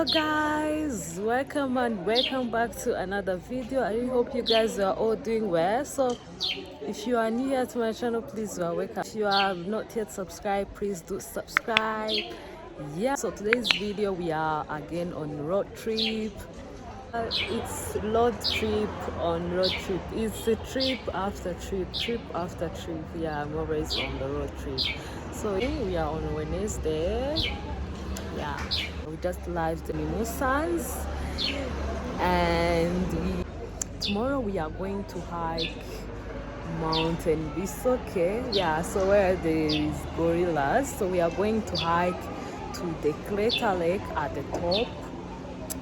Hello guys, welcome and welcome back to another video. I hope you guys are all doing well. So if you are new here to my channel, please welcome. If you have not yet subscribed, please do subscribe. Yeah, so today's video we are again on road trip. It's road trip on road trip. It's a trip after trip after trip. Yeah, I'm always on the road trip. So we are on Wednesday. Yeah, we just left in MUSANZE, and tomorrow we are going to hike mountain Bisoke. Yeah, so where there is gorillas, so we are going to hike to the crater lake at the top.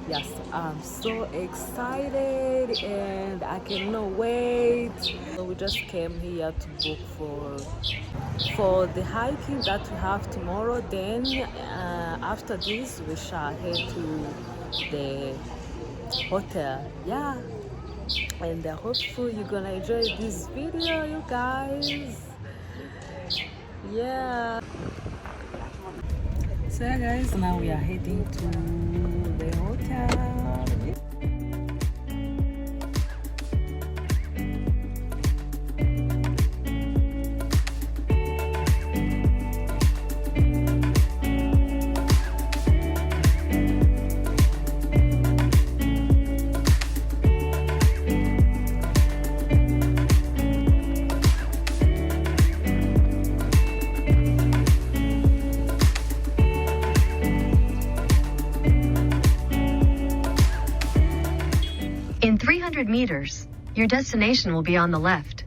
Yes, I'm so excited and I cannot wait. So we just came here to book for the hiking that we have tomorrow. Then after this we shall head to the hotel. Yeah, and hopefully you're gonna enjoy this video, you guys. Yeah, so yeah guys, now we are heading to the hotel. In 300 meters, your destination will be on the left.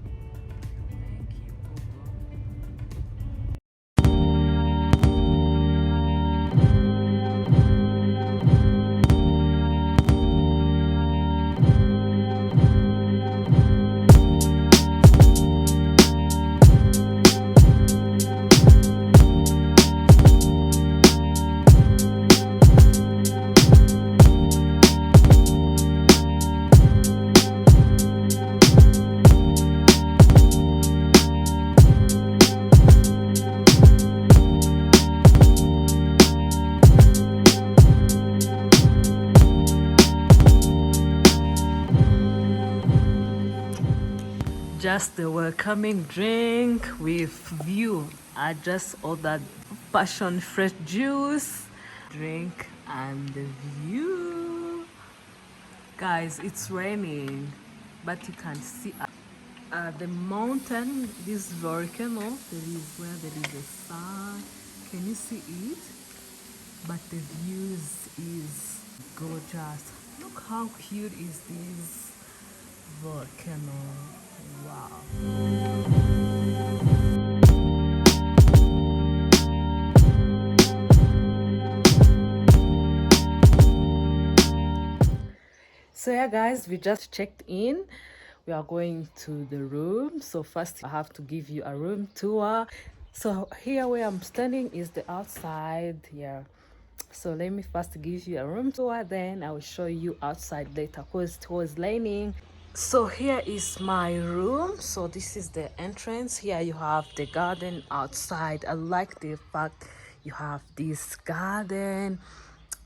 Just the welcoming drink with view. I just ordered passion fresh juice drink and the view. Guys, it's raining, but you can see the mountain, this volcano. There is where there is a sun. Can you see it? But the views is gorgeous. Look how cute is this volcano. Wow. So yeah guys, we just checked in. We are going to the room. So first I have to give you a room tour. So here where I'm standing is the outside here. So let me first give you a room tour, then I will show you outside later because it was raining. So here is my room. So this is the entrance. Here you have the garden outside. I like the fact you have this garden,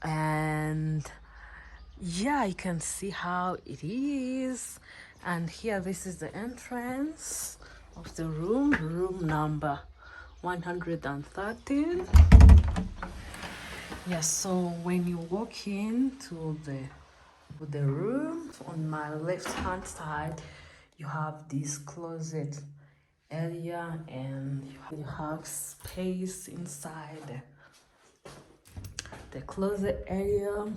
and yeah, you can see how it is. And here, this is the entrance of the room number 113. Yes, so when you walk into the room, on my left hand side you have this closet area, and you have space inside the closet area.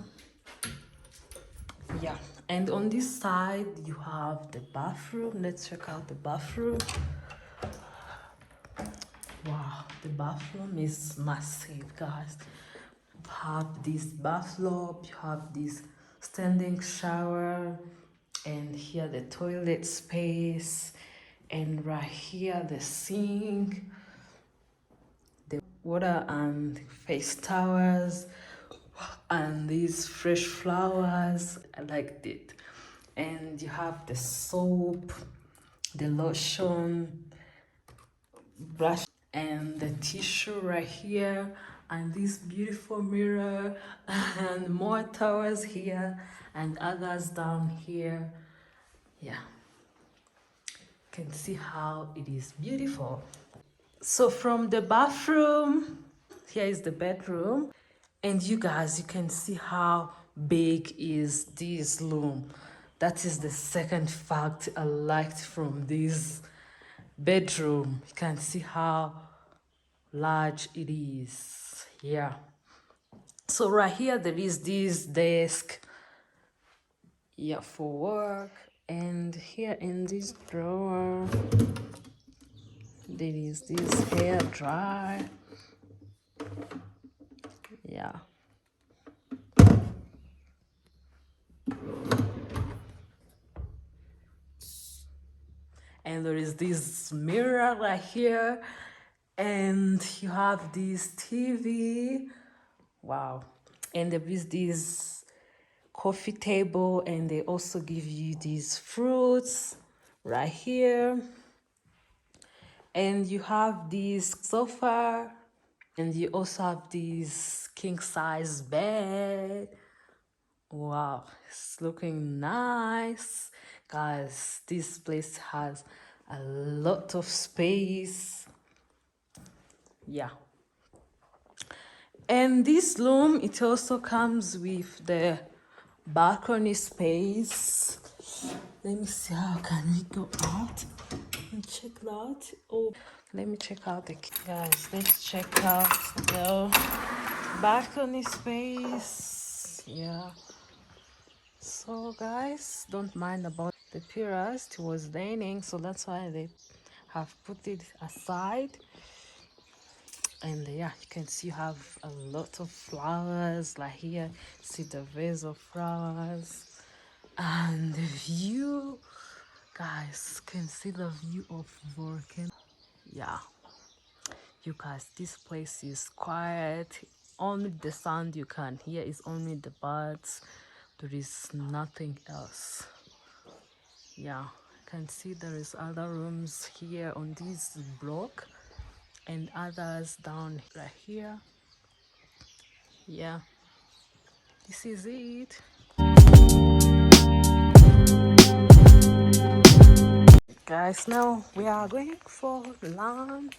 Yeah, and on this side you have the bathroom. Let's check out the bathroom. Wow, the bathroom is massive, guys. You have this bathrobe, you have this standing shower, and here the toilet space, and right here the sink, the water and face towels, and these fresh flowers. I liked it. And you have the soap, the lotion, brush, and the tissue right here, and this beautiful mirror, and more towers here and others down here. Yeah, you can see how it is beautiful. So from the bathroom, here is the bedroom, and you guys, you can see how big is this room. That is the second fact I liked from this bedroom. You can see how large it is. Yeah. So right here there is this desk, yeah, for work, and here in this drawer there is this hair dryer. Yeah. And there is this mirror right here, and you have this TV. Wow. And there is this coffee table, and they also give you these fruits right here. And you have this sofa, and you also have this king size bed. Wow, it's looking nice. Guys, this place has a lot of space. Yeah. And this room, it also comes with the balcony space. Let me see, how can we go out and check that? Oh, let me check out the guys. Let's check out the balcony space. Yeah. So guys, don't mind about the pillars. It was raining, so that's why they have put it aside. And yeah, you can see you have a lot of flowers. Like here, see the vase of flowers, and the view. Guys, can see the view of volcano. Yeah, you guys, this place is quiet. Only the sound you can hear is only the birds. There is nothing else. Yeah, you can see there is other rooms here on this block and others down right here. Yeah, this is it. Guys, now we are going for lunch.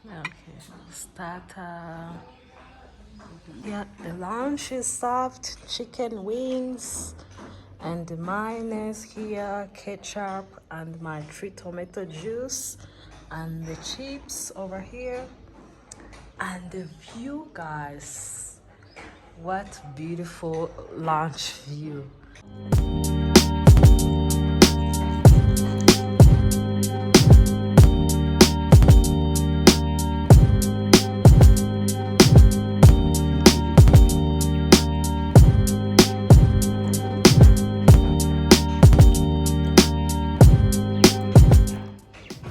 Okay, starter. Yeah, the lunch is served, chicken wings, and the mayonnaise here, ketchup, and my 3 tomato juice, and the chips over here, and the view, guys. What beautiful lunch view.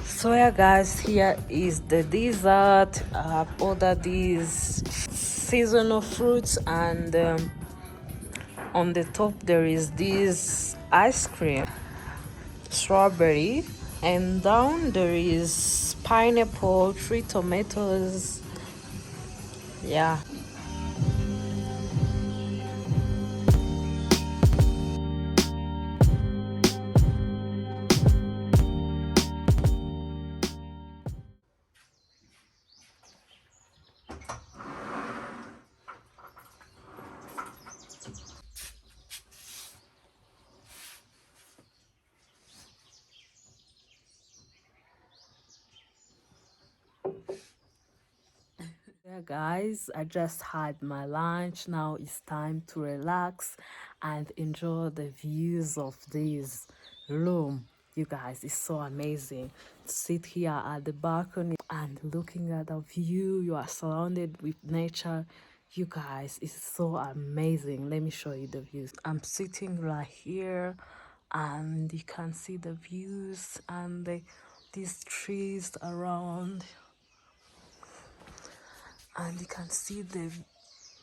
So yeah guys, here is the dessert. I have ordered these seasonal fruits, and on the top there is this ice cream, strawberry, and down there is pineapple, 3 tomatoes. Yeah. Yeah, guys, I just had my lunch. Now it's time to relax and enjoy the views of this room. You guys, it's so amazing. Sit here at the balcony and looking at the view. You are surrounded with nature. You guys, it's so amazing. Let me show you the views. I'm sitting right here and you can see the views and these trees around, and you can see the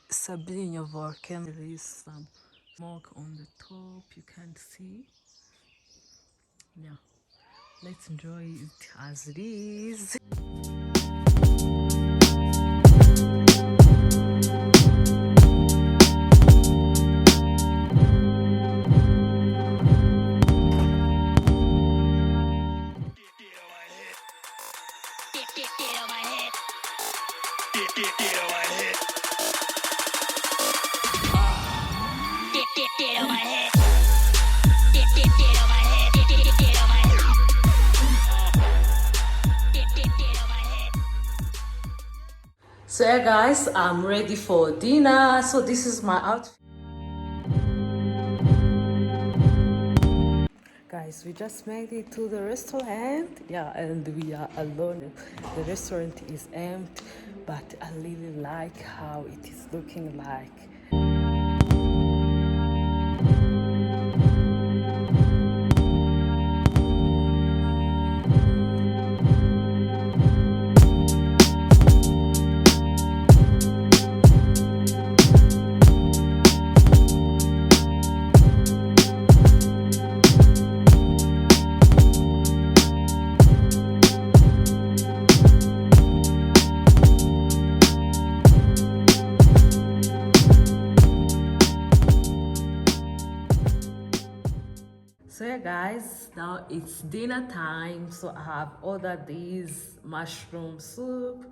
Sabine volcano. There is some smoke on the top, you can see. Yeah, let's enjoy it as it is. So yeah guys, I'm ready for dinner. So this is my outfit. Guys, we just made it to the restaurant. Yeah, and we are alone. The restaurant is empty, but I really like how it is looking like. So yeah guys, now it's dinner time. So I have ordered these mushroom soup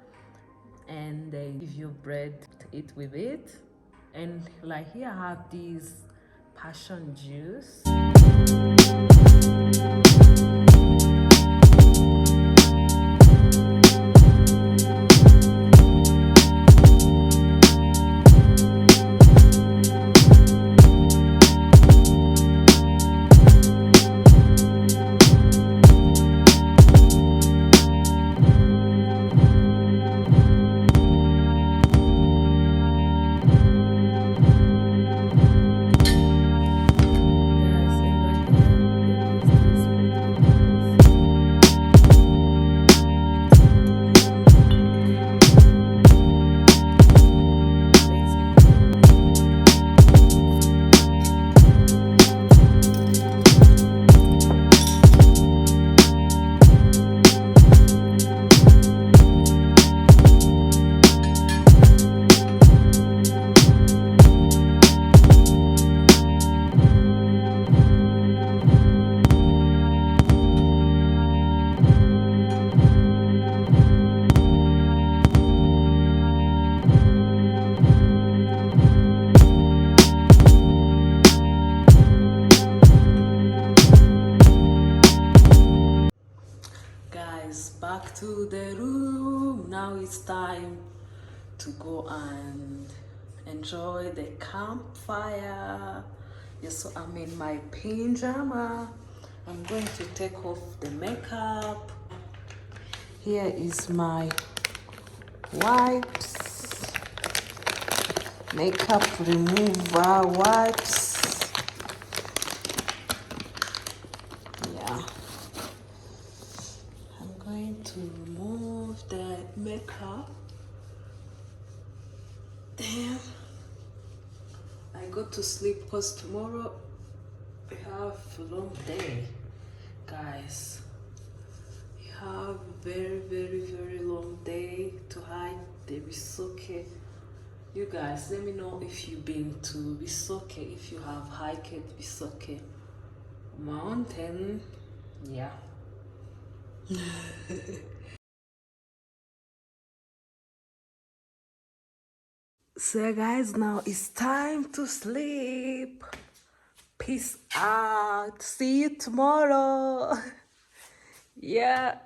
and they give you bread to eat with it. And like here I have these passion juice. Guys, back to the room. Now it's time to go and enjoy the campfire. Yes, so I'm in my pajama. I'm going to take off the makeup. Here is my wipes, makeup remover wipes. Yeah, I'm going to remove the makeup. Damn, I go to sleep because tomorrow we have a long day, guys. We have a very long day to hike the Bisoke. You guys, let me know if you've been to Bisoke, if you have hiked Bisoke mountain. Yeah. So guys, now it's time to sleep. Peace out. See you tomorrow. Yeah.